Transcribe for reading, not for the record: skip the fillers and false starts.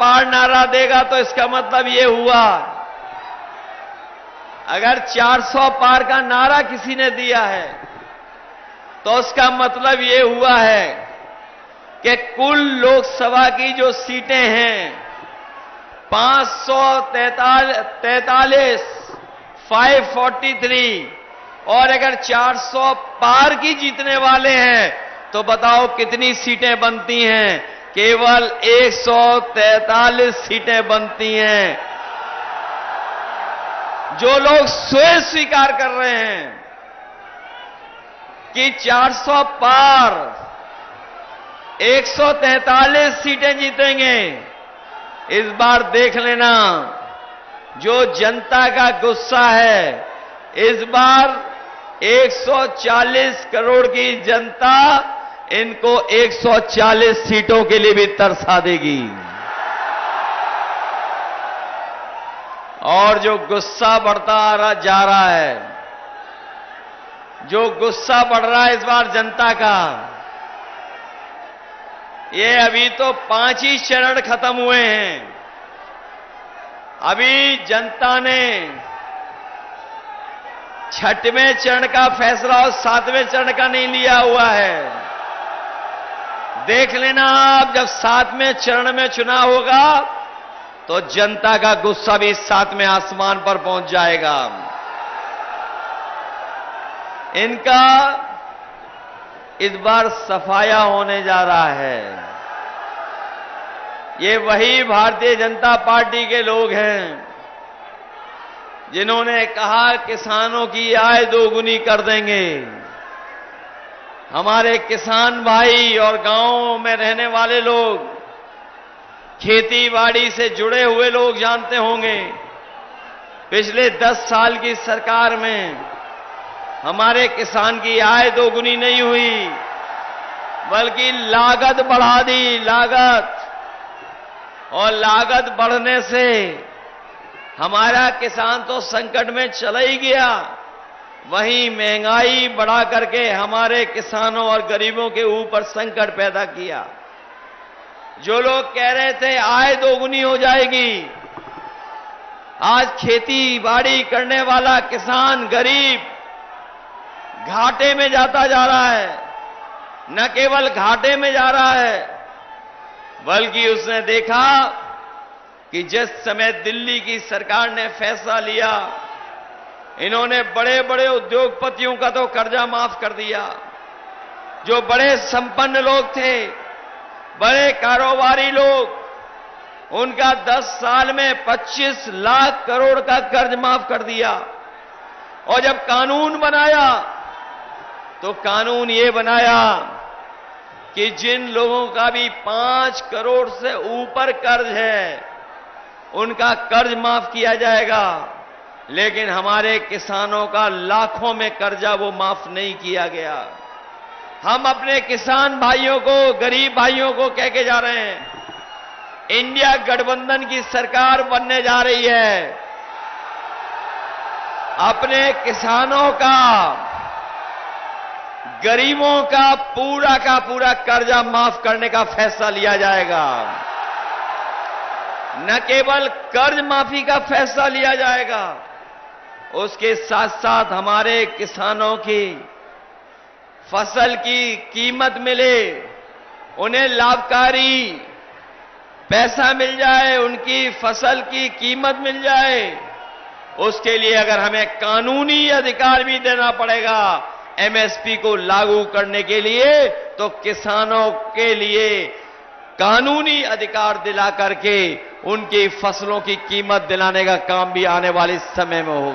पार नारा देगा तो इसका मतलब ये हुआ, अगर 400 पार का नारा किसी ने दिया है तो उसका मतलब ये हुआ है कि कुल लोकसभा की जो सीटें हैं 543, 543, और अगर 400 पार की जीतने वाले हैं तो बताओ कितनी सीटें बनती हैं? केवल 143 सीटें बनती हैं। जो लोग स्वयं स्वीकार कर रहे हैं कि 400 पार 143 सीटें जीतेंगे, इस बार देख लेना जो जनता का गुस्सा है, इस बार 140 करोड़ की जनता इनको 140 सीटों के लिए भी तरसा देगी। और जो गुस्सा बढ़ता जा रहा है, जो गुस्सा बढ़ रहा है इस बार जनता का, ये अभी तो 5 ही चरण खत्म हुए हैं। अभी जनता ने 6वें चरण का फैसला और 7वें चरण का नहीं लिया हुआ है। देख लेना आप, जब 7वें चरण में चुनाव होगा तो जनता का गुस्सा भी 7वें आसमान पर पहुंच जाएगा। इनका इस बार सफाया होने जा रहा है। ये वही भारतीय जनता पार्टी के लोग हैं जिन्होंने कहा किसानों की आय दोगुनी कर देंगे। हमारे किसान भाई और गांवों में रहने वाले लोग, खेती बाड़ी से जुड़े हुए लोग जानते होंगे, पिछले 10 साल की सरकार में हमारे किसान की आय दोगुनी नहीं हुई, बल्कि लागत बढ़ा दी, लागत। और लागत बढ़ने से हमारा किसान तो संकट में चला ही गया, वहीं महंगाई बढ़ा करके हमारे किसानों और गरीबों के ऊपर संकट पैदा किया। जो लोग कह रहे थे आय दोगुनी हो जाएगी, आज खेती बाड़ी करने वाला किसान गरीब घाटे में जाता जा रहा है। न केवल घाटे में जा रहा है, बल्कि उसने देखा कि जिस समय दिल्ली की सरकार ने फैसला लिया, इन्होंने बड़े बड़े उद्योगपतियों का तो कर्जा माफ कर दिया। जो बड़े संपन्न लोग थे, बड़े कारोबारी लोग, उनका 10 साल में 25 लाख करोड़ का कर्ज माफ कर दिया। और जब कानून बनाया तो कानून ये बनाया कि जिन लोगों का भी 5 करोड़ से ऊपर कर्ज है, उनका कर्ज माफ किया जाएगा। लेकिन हमारे किसानों का लाखों में कर्जा वो माफ नहीं किया गया। हम अपने किसान भाइयों को, गरीब भाइयों को कह के जा रहे हैं, इंडिया गठबंधन की सरकार बनने जा रही है। अपने किसानों का, गरीबों का पूरा कर्जा माफ करने का फैसला लिया जाएगा। न केवल कर्ज माफी का फैसला लिया जाएगा, उसके साथ साथ हमारे किसानों की फसल की कीमत मिले, उन्हें लाभकारी पैसा मिल जाए, उनकी फसल की कीमत मिल जाए। उसके लिए अगर हमें कानूनी अधिकार भी देना पड़ेगा एमएसपी को लागू करने के लिए, तो किसानों के लिए कानूनी अधिकार दिला करके उनकी फसलों की कीमत दिलाने का काम भी आने वाले समय में होगा।